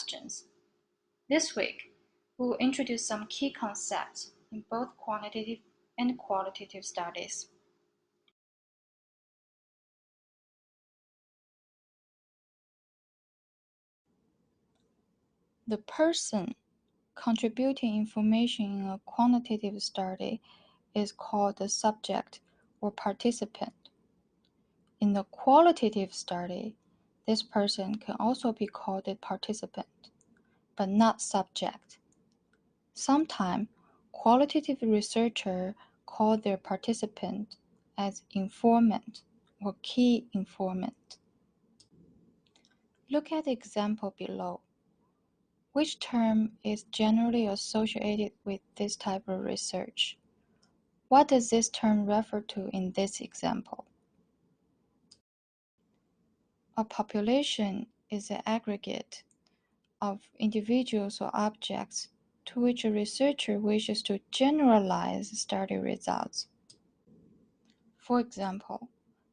questions. This week, we will introduce some key concepts in both quantitative and qualitative studies. The person contributing information in a quantitative study is called the subject or participant. In the qualitative study, this person can also be called a participant, but not subject. Sometimes, qualitative researchers call their participant as informant or key informant. Look at the example below. Which term is generally associated with this type of research? What does this term refer to in this example? A population is an aggregate of individuals or objects to which a researcher wishes to generalize study results. For example,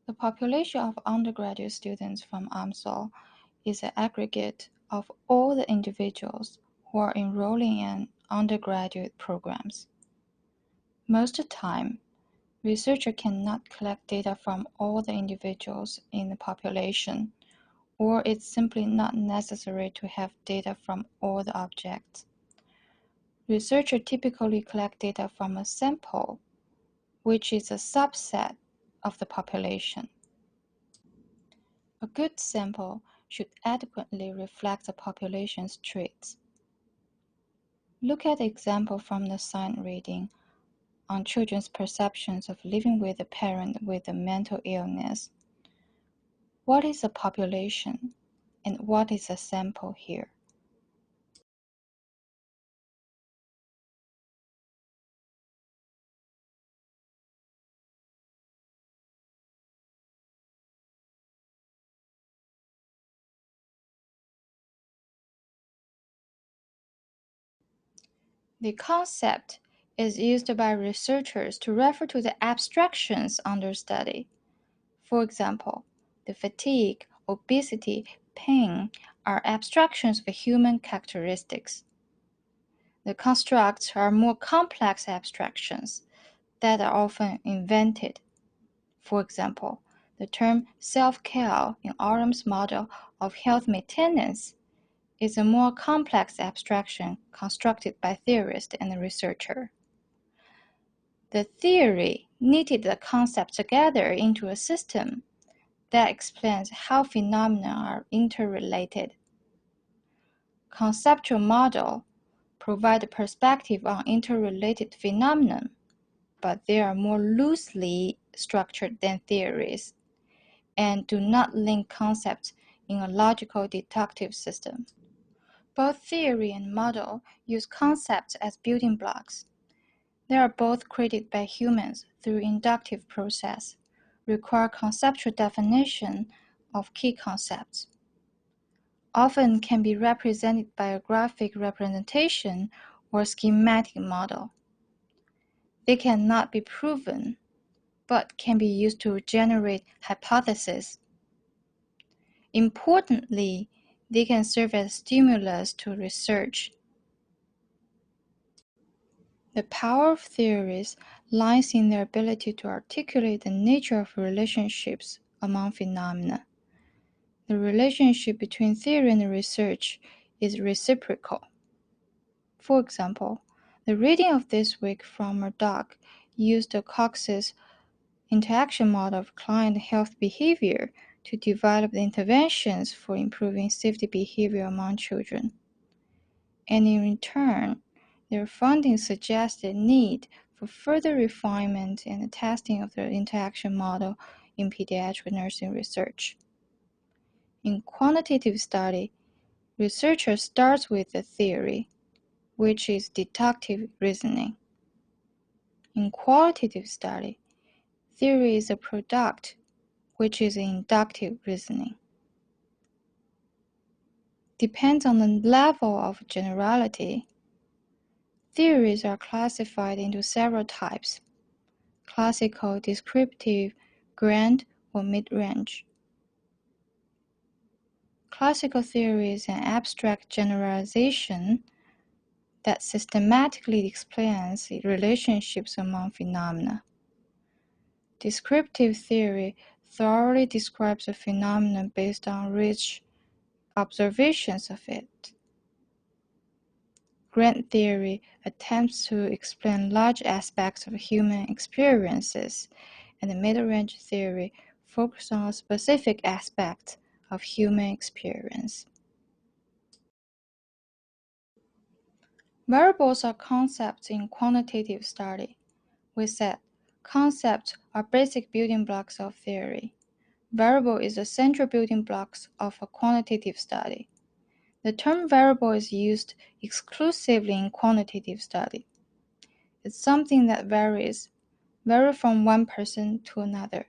the population of undergraduate students from AMSL is an aggregate of all the individuals who are enrolling in undergraduate programs. Most of the time, researchers cannot collect data from all the individuals in the population, or it's simply not necessary to have data from all the objects. Researchers typically collect data from a sample, which is a subset of the population. A good sample should adequately reflect the population's traits. Look at the example from the science reading on children's perceptions of living with a parent with a mental illness. What is a population and what is a sample here? The concept is used by researchers to refer to the abstractions under study. For example, the fatigue, obesity, pain are abstractions of human characteristics. The constructs are more complex abstractions that are often invented. For example, the term self-care in Orum's model of health maintenance is a more complex abstraction constructed by theorists and researchers. The theory knitted the concepts together into a system that explains how phenomena are interrelated. Conceptual models provide a perspective on interrelated phenomena, but they are more loosely structured than theories and do not link concepts in a logical deductive system. Both theory and model use concepts as building blocks. They are both created by humans through inductive process, require conceptual definition of key concepts. Often can be represented by a graphic representation or schematic model. They cannot be proven, but can be used to generate hypotheses. Importantly, they can serve as stimulus to research. The power of theories lies in their ability to articulate the nature of relationships among phenomena. The relationship between theory and research is reciprocal. For example, the reading of this week from Murdoch used the Cox's interaction model of client health behavior to develop the interventions for improving safety behavior among children. And in return, their findings suggest a need for further refinement and testing of the interaction model in pediatric nursing research. In quantitative study, researchers start with the theory, which is deductive reasoning. In qualitative study, theory is a product, which is inductive reasoning. Depends on the level of generality. Theories are classified into several types: classical, descriptive, grand, or mid-range. Classical theory is an abstract generalization that systematically explains the relationships among phenomena. Descriptive theory thoroughly describes a phenomenon based on rich observations of it. Grand theory attempts to explain large aspects of human experiences, and the mid-range theory focuses on a specific aspect of human experience. Variables are concepts in quantitative study. We said concepts are basic building blocks of theory. Variable is the central building blocks of a quantitative study. The term variable is used exclusively in quantitative study. It's something that varies from one person to another.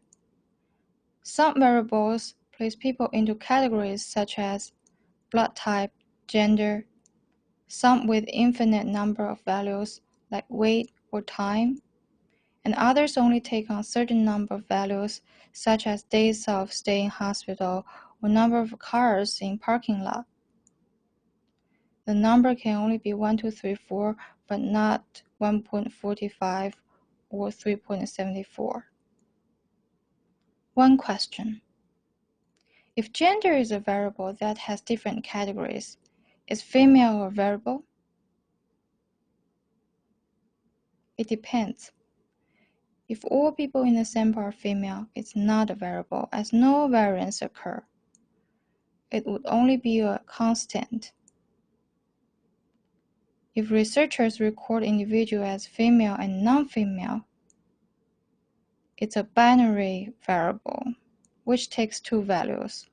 Some variables place people into categories such as blood type, gender, some with infinite number of values like weight or time, and others only take on a certain number of values such as days of stay in hospital or number of cars in parking lot. The number can only be 1, 2, 3, 4, but not 1.45 or 3.74. One question. If gender is a variable that has different categories, is female a variable? It depends. If all people in the sample are female, it's not a variable, as no variance occurs. It would only be a constant. If researchers record individuals as female and non-female, it's a binary variable, which takes two values.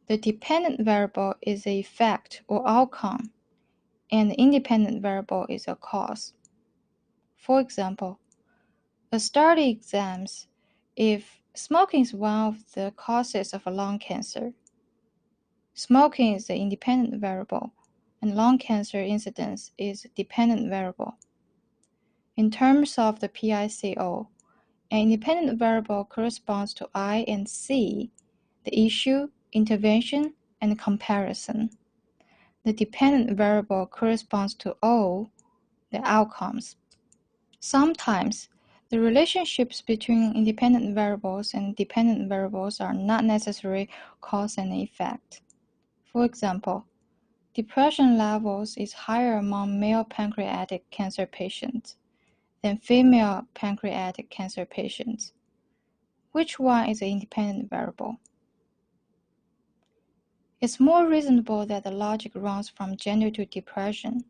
The dependent variable is the effect or outcome, and the independent variable is a cause. For example, a study examines if smoking is one of the causes of lung cancer. Smoking is the independent variable, and lung cancer incidence is a dependent variable. In terms of the PICO, an independent variable corresponds to I and C, the issue, intervention, and comparison. The dependent variable corresponds to O, the outcomes. Sometimes, the relationships between independent variables and dependent variables are not necessarily cause and effect. For example, depression levels is higher among male pancreatic cancer patients than female pancreatic cancer patients. Which one is an independent variable? It's more reasonable that the logic runs from gender to depression.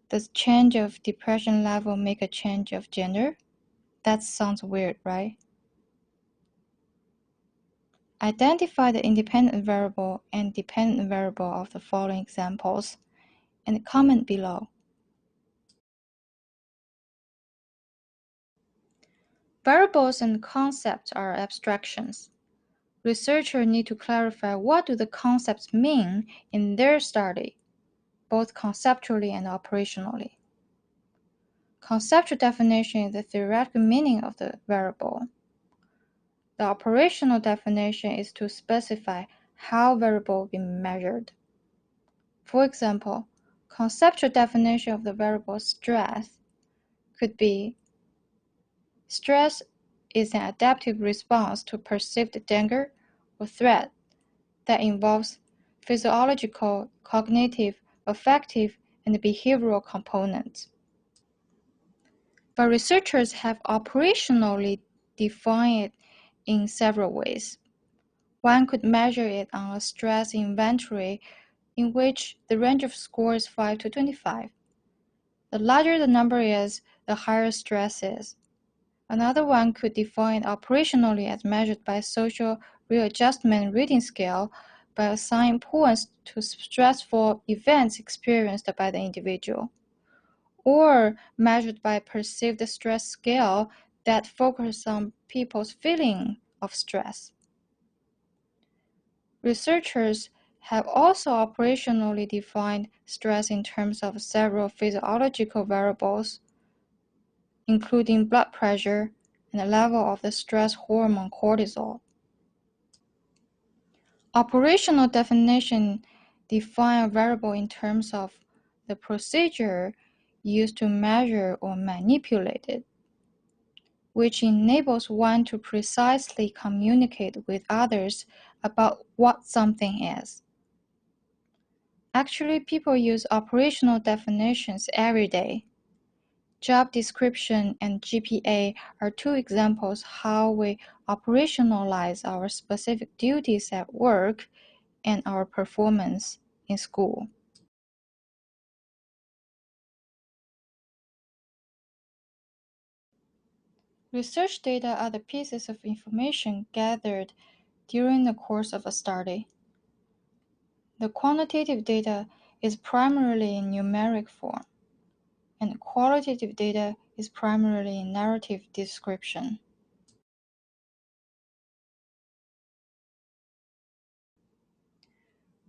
Does change of depression level make a change of gender? That sounds weird, right? Identify the independent variable and dependent variable of the following examples and comment below. Variables and concepts are abstractions. Researchers need to clarify what do the concepts mean in their study, both conceptually and operationally. Conceptual definition is the theoretical meaning of the variable. The operational definition is to specify how variable will be measured. For example, conceptual definition of the variable stress could be: stress is an adaptive response to perceived danger or threat that involves physiological, cognitive, affective, and behavioral components. But researchers have operationally defined it in several ways. One could measure it on a stress inventory in which the range of score is 5 to 25. The larger the number is, the higher stress is. Another one could define it operationally as measured by social readjustment rating scale by assigning points to stressful events experienced by the individual, or measured by perceived stress scale that focuses on people's feeling of stress. Researchers have also operationally defined stress in terms of several physiological variables, including blood pressure and the level of the stress hormone cortisol. Operational definition define a variable in terms of the procedure used to measure or manipulate it, which enables one to precisely communicate with others about what something is. Actually, people use operational definitions every day. Job description and GPA are two examples how we operationalize our specific duties at work and our performance in school. Research data are the pieces of information gathered during the course of a study. The quantitative data is primarily in numeric form, and qualitative data is primarily in narrative description.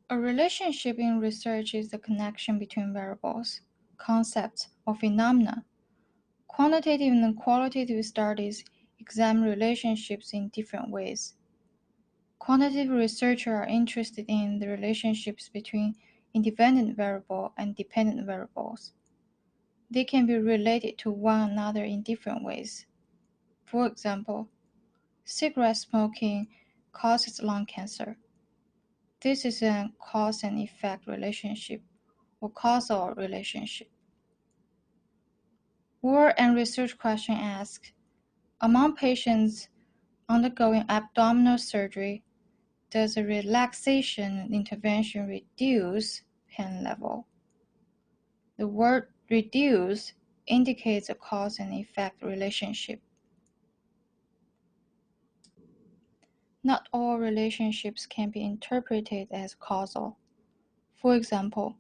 A relationship in research is the connection between variables, concepts, or phenomena. Quantitative and qualitative studies examine relationships in different ways. Quantitative researchers are interested in the relationships between independent variables and dependent variables. They can be related to one another in different ways. For example, cigarette smoking causes lung cancer. This is a cause and effect relationship or causal relationship. Or a research question asks, among patients undergoing abdominal surgery, does a relaxation intervention reduce pain level? The word reduce indicates a cause and effect relationship. Not all relationships can be interpreted as causal. For example,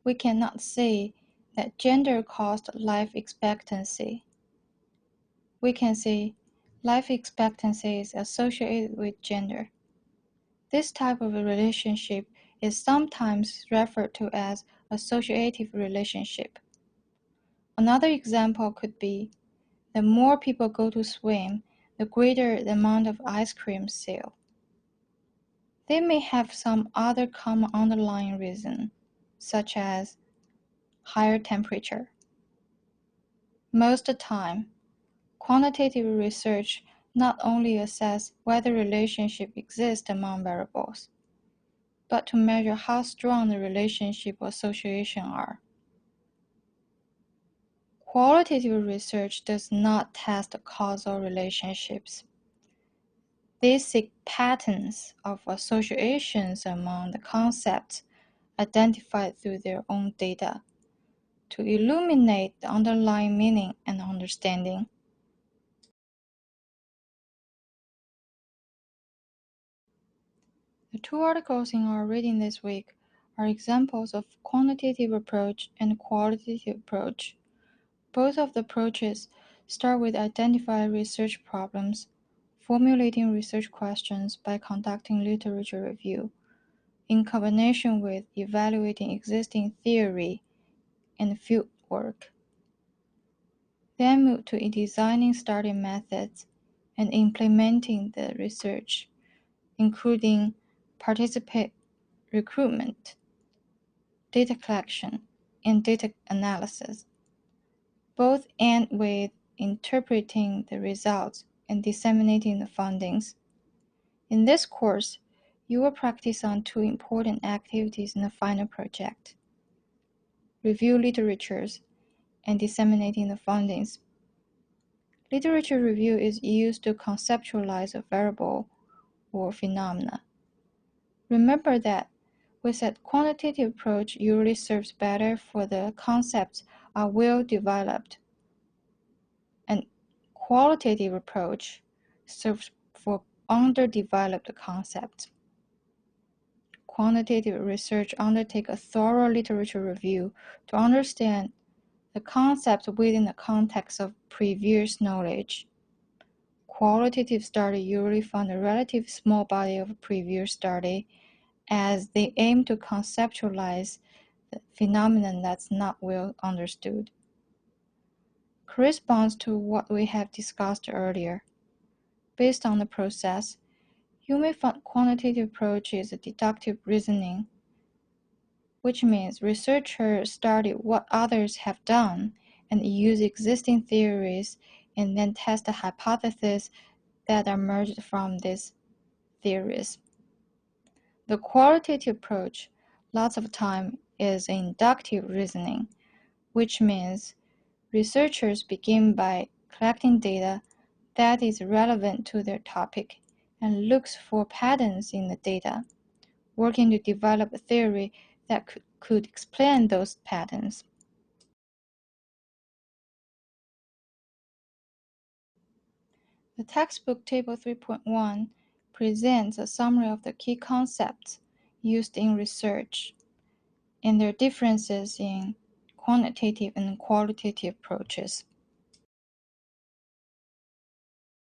we cannot say that gender caused life expectancy. We can say life expectancy is associated with gender. This type of a relationship is sometimes referred to as associative relationship. Another example could be, the more people go to swim, the greater the amount of ice cream sale. They may have some other common underlying reason, such as higher temperature. Most of the time, quantitative research not only assesses whether relationship exists among variables, but to measure how strong the relationship or association are. Qualitative research does not test causal relationships. They seek patterns of associations among the concepts identified through their own data to illuminate the underlying meaning and understanding. The two articles in our reading this week are examples of quantitative approach and qualitative approach. Both of the approaches start with identifying research problems, formulating research questions by conducting literature review, in combination with evaluating existing theory and field work. Then move to designing study methods and implementing the research, including participant recruitment, data collection, and data analysis. Both end with interpreting the results and disseminating the findings. In this course, you will practice on two important activities in the final project: review literatures and disseminating the findings. Literature review is used to conceptualize a variable or phenomena. Remember that we said quantitative approach usually serves better for the concepts are well developed, and qualitative approach serves for underdeveloped concepts. Quantitative research undertakes a thorough literature review to understand the concepts within the context of previous knowledge. Qualitative study usually fund a relatively small body of previous study as they aim to conceptualize the phenomenon that's not well understood. Corresponds to what we have discussed earlier. Based on the process, you may find quantitative approach is deductive reasoning, which means researchers study what others have done and use existing theories and then test the hypotheses that emerged from these theories. The qualitative approach, lots of time, is inductive reasoning, which means researchers begin by collecting data that is relevant to their topic and looks for patterns in the data, working to develop a theory that could explain those patterns. The textbook Table 3.1 presents a summary of the key concepts used in research and their differences in quantitative and qualitative approaches.